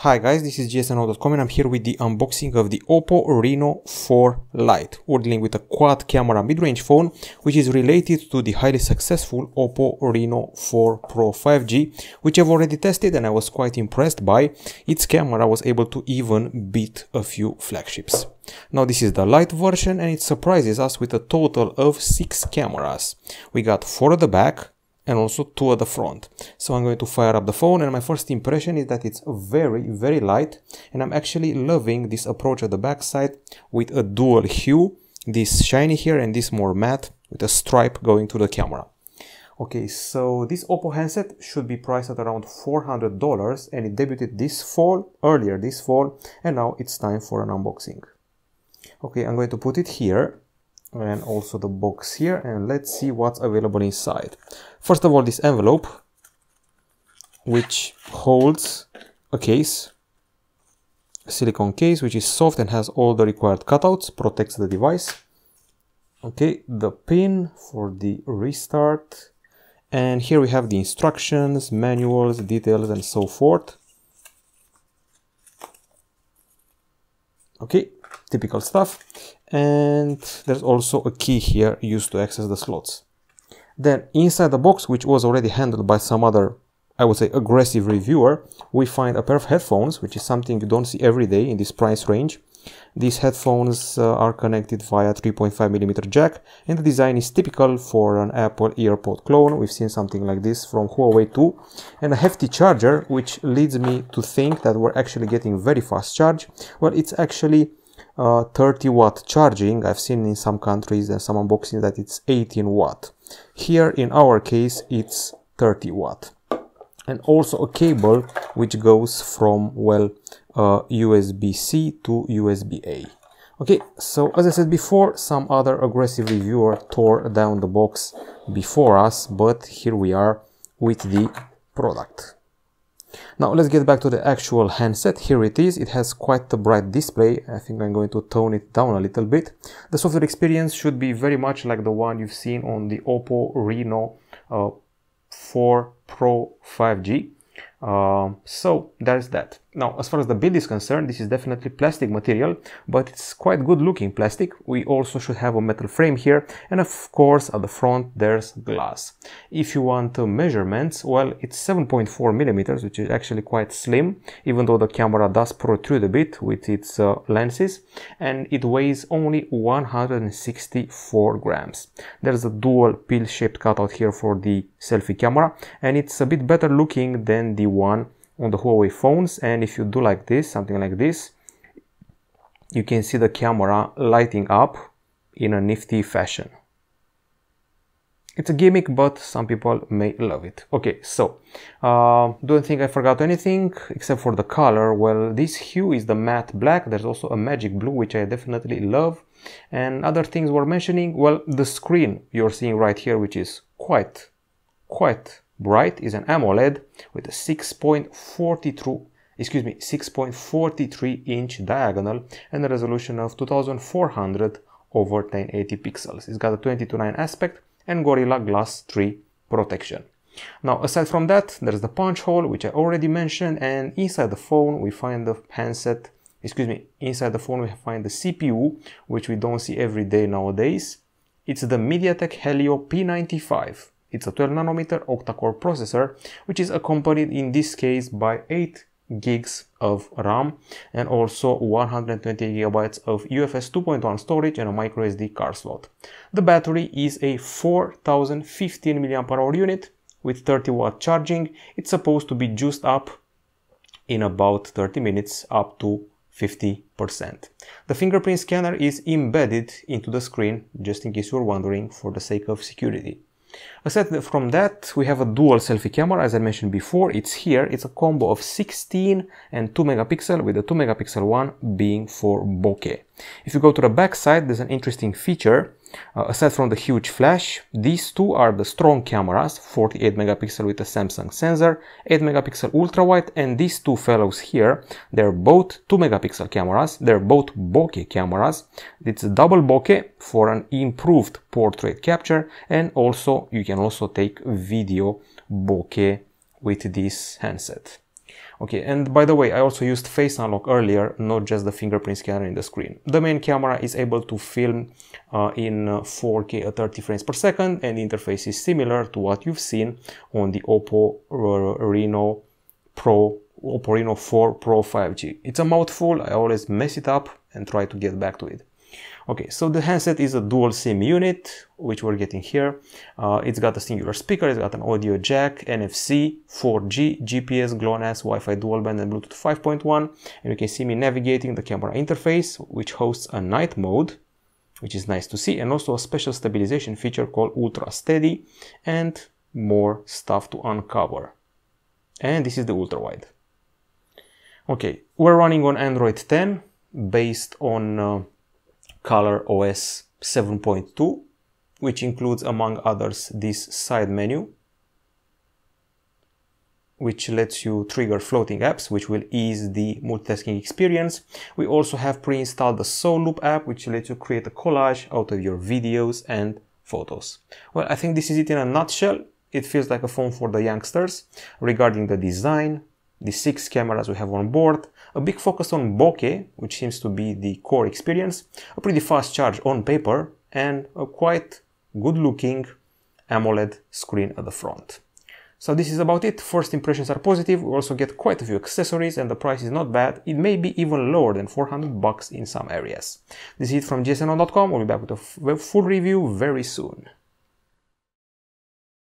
Hi guys, this is gsno.com and I'm here with the unboxing of the Oppo Reno 4 Lite. We're dealing with a quad camera mid-range phone which is related to the highly successful Oppo Reno 4 Pro 5G, which I've already tested and I was quite impressed by. Its camera was able to even beat a few flagships. Now this is the Lite version and it surprises us with a total of 6 cameras. We got 4 at the back and also 2 at the front. So I'm going to fire up the phone and my first impression is that it's very light, and I'm actually loving this approach at the back side with a dual hue, this shiny here and this more matte with a stripe going to the camera. Okay, so this Oppo handset should be priced at around $400 and it debuted earlier this fall, and now it's time for an unboxing. Okay, I'm going to put it here and also the box here, and let's see what's available inside. First of all, this envelope, which holds a case, a silicone case, which is soft and has all the required cutouts, protects the device. Okay, the pin for the restart, and here we have the instructions, manuals, details, and so forth. Okay, typical stuff. And there's also a key here used to access the slots. Then inside the box, which was already handled by some other, I would say, aggressive reviewer, we find a pair of headphones, which is something you don't see every day in this price range. These headphones are connected via 3.5mm jack, and the design is typical for an Apple EarPod clone. We've seen something like this from Huawei too, and a hefty charger, which leads me to think that we're actually getting very fast charge. Well, it's actually 30-watt charging. I've seen in some countries and some unboxings that it's 18 watt. Here in our case it's 30 watt. And also a cable which goes from, well, USB-C to USB-A. Okay, so as I said before, some other aggressive reviewer tore down the box before us, but here we are with the product. Now let's get back to the actual handset. Here it is. It has quite a bright display. I think I'm going to tone it down a little bit. The software experience should be very much like the one you've seen on the Oppo Reno 4 Pro 5G. So there's that. Now, as far as the build is concerned, this is definitely plastic material, but it's quite good looking plastic. We also should have a metal frame here, and of course at the front there's glass. If you want measurements, well, it's 7.4mm, which is actually quite slim, even though the camera does protrude a bit with its lenses, and it weighs only 164 grams. There's a dual pill-shaped cutout here for the selfie camera, and it's a bit better looking than the one on the Huawei phones. And if you do like this, something like this, you can see the camera lighting up in a nifty fashion. It's a gimmick, but some people may love it. Okay, so don't think I forgot anything except for the color. Well, this hue is the matte black. There's also a magic blue, which I definitely love. And other things we're mentioning, well, the screen you're seeing right here, which is quite bright, is an AMOLED with a 6.43 inch diagonal and a resolution of 2400 over 1080 pixels. It's got a 20:9 aspect and Gorilla Glass 3 protection. Now, aside from that, there's the punch hole, which I already mentioned, and inside the phone we find the inside the phone we find the CPU, which we don't see every day nowadays. It's the MediaTek Helio P95. It's a 12nm octa-core processor, which is accompanied in this case by 8 gigs of RAM and also 120 GB of UFS 2.1 storage and a microSD card slot. The battery is a 4015 mAh unit with 30 watt charging. It's supposed to be juiced up in about 30 minutes up to 50%. The fingerprint scanner is embedded into the screen, just in case you're wondering, for the sake of security. Aside from that, we have a dual selfie camera, as I mentioned before. It's here. It's a combo of 16 and 2 megapixel, with the 2 megapixel one being for bokeh. If you go to the back side, there's an interesting feature. Aside from the huge flash, these two are the strong cameras, 48 megapixel with a Samsung sensor, 8 megapixel ultra wide, and these two fellows here, they're both 2 megapixel cameras, they're both bokeh cameras. It's a double bokeh for an improved portrait capture, and also you can also take video bokeh with this handset. Okay, and by the way, I also used Face Unlock earlier, not just the fingerprint scanner in the screen. The main camera is able to film in 4K at 30 frames per second, and the interface is similar to what you've seen on the Oppo Reno 4 Pro 5G. It's a mouthful, I always mess it up and try to get back to it. Okay, so the handset is a dual SIM unit, which we're getting here. It's got a singular speaker, it's got an audio jack, NFC, 4G, GPS, GLONASS, Wi-Fi dual band and Bluetooth 5.1. And you can see me navigating the camera interface, which hosts a night mode, which is nice to see, and also a special stabilization feature called Ultra Steady, and more stuff to uncover. And this is the ultra wide. Okay, we're running on Android 10 based on ColorOS 7.2, which includes, among others, this side menu, which lets you trigger floating apps, which will ease the multitasking experience. We also have pre-installed the Soul Loop app, which lets you create a collage out of your videos and photos. Well, I think this is it in a nutshell. It feels like a phone for the youngsters. Regarding the design, the 6 cameras we have on board, a big focus on bokeh, which seems to be the core experience, a pretty fast charge on paper, and a quite good looking AMOLED screen at the front. So this is about it. First impressions are positive. We also get quite a few accessories and the price is not bad. It may be even lower than 400 bucks in some areas. This is it from gsn.com. We'll be back with a full review very soon.